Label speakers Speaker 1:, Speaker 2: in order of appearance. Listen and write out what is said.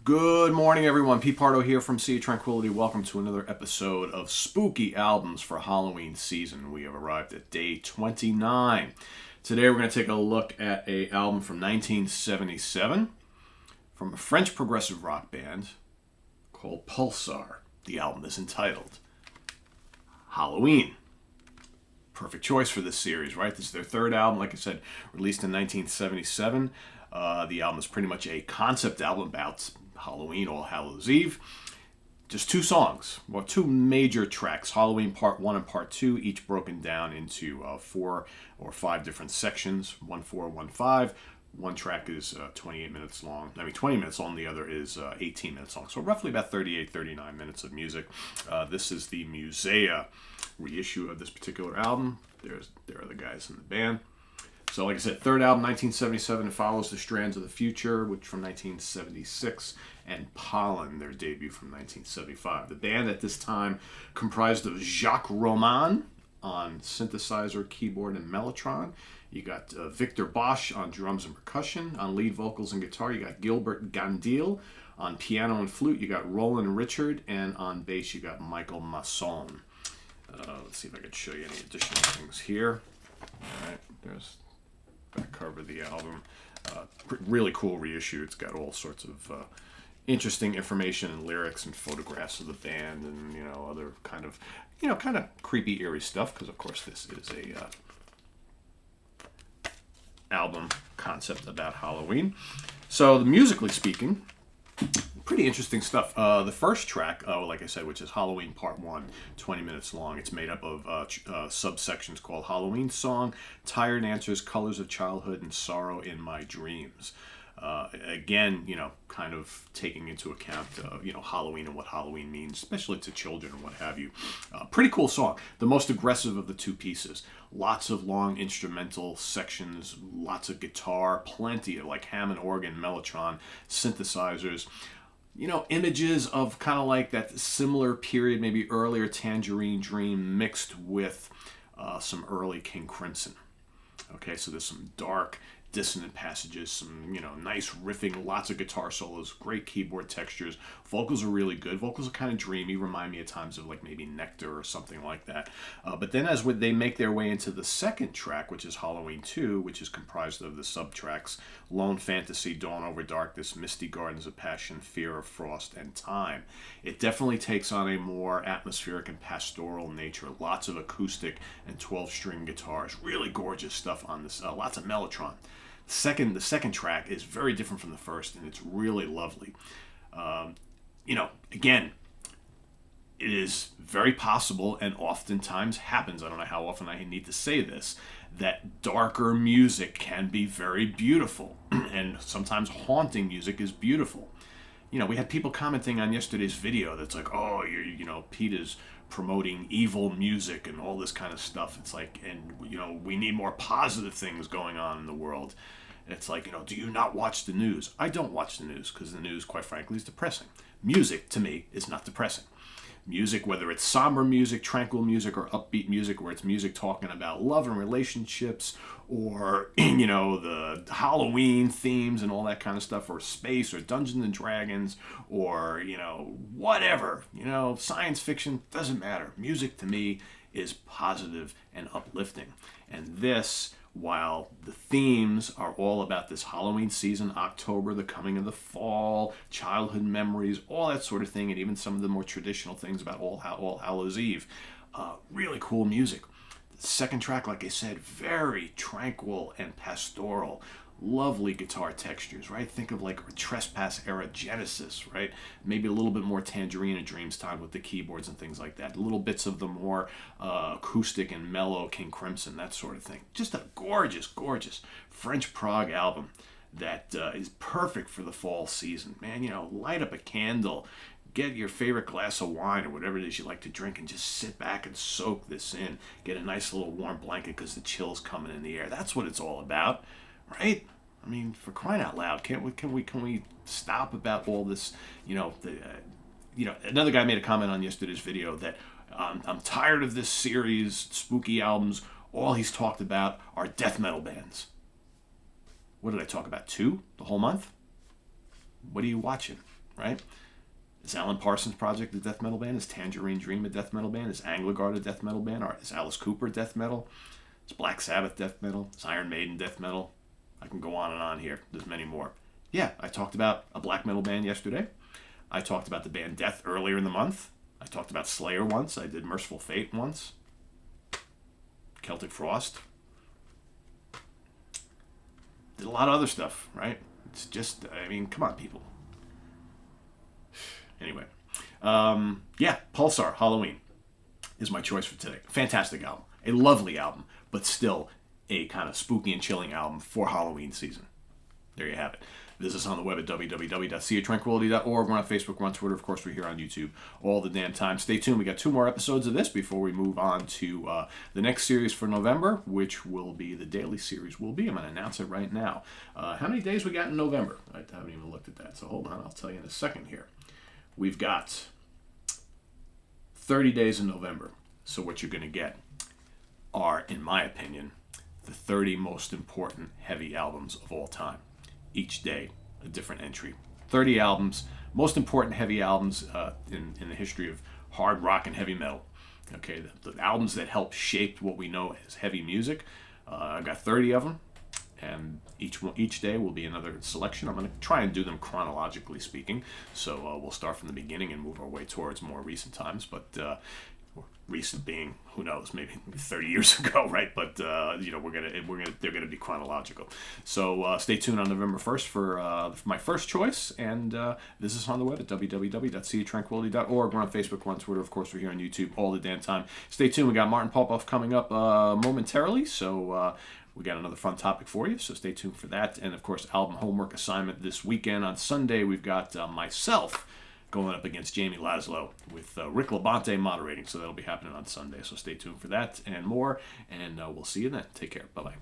Speaker 1: Good morning, everyone. Pete Pardo here from Sea of Tranquility. Welcome to another episode of Spooky Albums for Halloween season. We have arrived at day 29. Today we're going to take a look at an album from 1977 from a French progressive rock band called Pulsar. The album is entitled Halloween. Perfect choice for this series, right? This is their third album, like I said, released in 1977. The album is pretty much a concept album about Halloween, All Hallows Eve. Just two songs, well, two major tracks, Halloween Part 1 and Part 2, each broken down into 4 or 5 different sections, 1 4, 1 5. One track is 20 minutes long, the other is 18 minutes long. So roughly about 38, 39 minutes of music. This is the Musea reissue of this particular album. There are the guys in the band. So like I said, third album, 1977, it follows The Strands of the Future, which from 1976, and Pollen, their debut from 1975. The band at this time comprised of Jacques Roman on synthesizer, keyboard, and mellotron. You got Victor Bosch on drums and percussion. On lead vocals and guitar, you got Gilbert Gandil. On piano and flute, you got Roland Richard. And on bass, you got Michael Masson. Let's see if I can show you any additional things here. All right, there's back cover of the album. Really cool reissue. It's got all sorts of interesting information and lyrics and photographs of the band and other kind of creepy, eerie stuff. Because of course this is a album concept about Halloween. So musically speaking, pretty interesting stuff. The first track, like I said, which is Halloween Part 1, 20 minutes long. It's made up of subsections called Halloween Song, Tired Answers, Colors of Childhood, and Sorrow in My Dreams. Again, kind of taking into account, Halloween and what Halloween means, especially to children and what have you. Pretty cool song. The most aggressive of the two pieces. Lots of long instrumental sections, lots of guitar, plenty of like Hammond organ, mellotron, synthesizers. Images of kind of like that similar period, maybe earlier Tangerine Dream mixed with some early King Crimson. Okay, so there's some dark, dissonant passages, some nice riffing, lots of guitar solos, great keyboard textures. Vocals are really good. Vocals are kind of dreamy, remind me at times of like maybe Nectar or something like that. But then as they make their way into the second track, which is Halloween 2, which is comprised of the subtracks Lone Fantasy, Dawn Over Darkness, Misty Gardens of Passion, Fear of Frost, and Time. It definitely takes on a more atmospheric and pastoral nature. Lots of acoustic and 12-string guitars. Really gorgeous stuff on this. Lots of mellotron. The second track is very different from the first, and it's really lovely. Again, it is very possible and oftentimes happens, I don't know how often I need to say this, that darker music can be very beautiful, and sometimes haunting music is beautiful. We had people commenting on yesterday's video that's like, oh, Pete is promoting evil music and all this kind of stuff. It's like, and we need more positive things going on in the world. It's like, do you not watch the news? I don't watch the news because the news, quite frankly, is depressing. Music, to me, is not depressing. Music, whether it's somber music, tranquil music, or upbeat music, where it's music talking about love and relationships, or, the Halloween themes and all that kind of stuff, or space, or Dungeons and Dragons, or, whatever, science fiction, doesn't matter. Music, to me, is positive and uplifting. And this, while the themes are all about this Halloween season, October, the coming of the fall, childhood memories, all that sort of thing, and even some of the more traditional things about All Hallows Eve, really cool music. The second track, like I said, very tranquil and pastoral. Lovely guitar textures, right? Think of like a Trespass era Genesis, right? Maybe a little bit more Tangerine and Dreams time with the keyboards and things like that. Little bits of the more acoustic and mellow King Crimson, that sort of thing. Just a gorgeous, gorgeous French prog album that is perfect for the fall season. Man, light up a candle, get your favorite glass of wine or whatever it is you like to drink, and just sit back and soak this in. Get a nice little warm blanket because the chill's coming in the air. That's what it's all about. Right? I mean, for crying out loud, can we stop about all this? Another guy made a comment on yesterday's video that I'm tired of this series, spooky albums. All he's talked about are death metal bands. What did I talk about? 2 the whole month? What are you watching? right? Is Alan Parsons Project a death metal band? Is Tangerine Dream a death metal band? Is Anglergard a death metal band? Or is Alice Cooper death metal? Is Black Sabbath death metal? Is Iron Maiden death metal? I can go on and on here. There's many more. Yeah, I talked about a black metal band yesterday. I talked about the band Death earlier in the month. I talked about Slayer once. I did Merciful Fate once. Celtic Frost. Did a lot of other stuff, right? It's just, I mean, come on, people. Anyway. Yeah, Pulsar, Halloween is my choice for today. Fantastic album. A lovely album, but still a kind of spooky and chilling album for Halloween season. There you have it. Visit us on the web at www.seaoftranquility.org. We're on Facebook, we're on Twitter, of course, we're here on YouTube all the damn time. Stay tuned. We got 2 more episodes of this before we move on to the next series for November, which will be the daily series will be. I'm going to announce it right now. How many days we got in November? I haven't even looked at that, so hold on. I'll tell you in a second here. We've got 30 days in November. So what you're going to get are, in my opinion, the 30 most important heavy albums of all time. Each day, a different entry. 30 albums, most important heavy albums in the history of hard rock and heavy metal. Okay, the albums that helped shape what we know as heavy music. I've got 30 of them, and each day will be another selection. I'm going to try and do them chronologically speaking. So we'll start from the beginning and move our way towards more recent times, but recent being, who knows, maybe 30 years ago, right? But they're gonna be chronological. So stay tuned on November 1st for my first choice, and visit us on the web at www.seaoftranquility.org. We're on Facebook, we're on Twitter, of course, we're here on YouTube all the damn time. Stay tuned. We got Martin Popoff coming up momentarily, so we got another fun topic for you, so stay tuned for that. And of course, album homework assignment this weekend on Sunday. We've got myself going up against Jamie Laszlo with Rick Labonte moderating. So that'll be happening on Sunday. So stay tuned for that and more. And we'll see you then. Take care. Bye-bye.